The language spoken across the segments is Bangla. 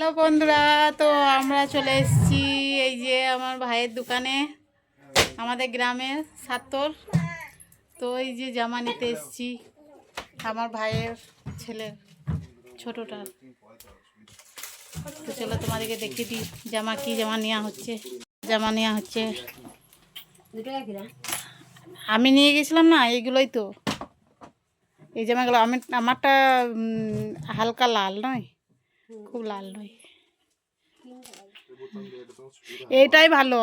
হ্যালো বন্ধুরা, তো আমরা চলে এসেছি এই যে আমার ভাইয়ের দোকানে, আমাদের গ্রামের সাত্তর। তো এই যে জামা নিতে এসেছি আমার ভাইয়ের ছেলের ছোটটার। তো চলো তোমাদেরকে দেখিয়ে দিই জামা কি জামা নেওয়া হচ্ছে। আমি নিয়ে গেছিলাম না, এইগুলোই তো এই জামাগুলো। আমারটা হালকা লাল নয়, খুব লাল নয়। এইটাই ভালো,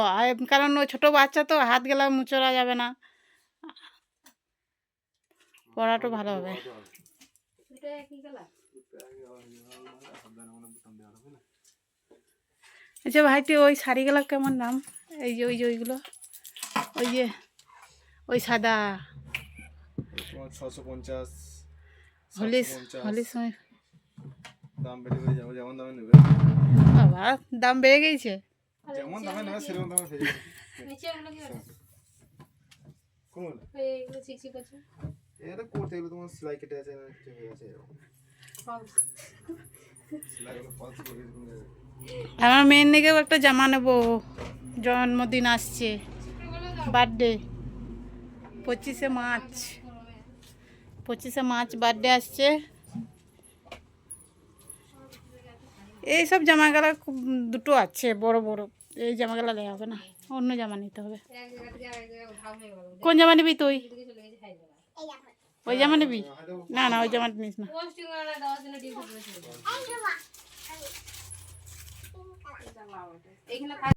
কারণ ওই ছোটো বাচ্চা তো হাত গেলা মুচড়া যাবে না, পরাটা ভালো হবে। আচ্ছা ভাইটি, ওই শাড়িগুলো কেমন দাম? এই যে ওইগুলো, ওই সাদা 650 হলির সময় দাম বেড়ে যাবে, যেমন দামে নেবে। বাবা, দাম বেড়ে গেছে। যেমন দামে নেবে সেরকম দামে পেয়ে যাবে। এটা করতে গেলে তোমার সেলাই কেটে আছে, হয়ে আছে এরকম। আমার মেয়ের দিকেও একটা জামা নেবো, জন্মদিন আসছে, বার্থডে 25শে মার্চ বার্থডে আসছে। এইসব জামাগুলো খুব দুটো আছে বড় বড়, এই জামাগুলো দেওয়া হবে না, অন্য জামা নিতে হবে। কোন জামা নিবি তুই? ওই জামা নিবি? না না, ওই জামাটা নিস না।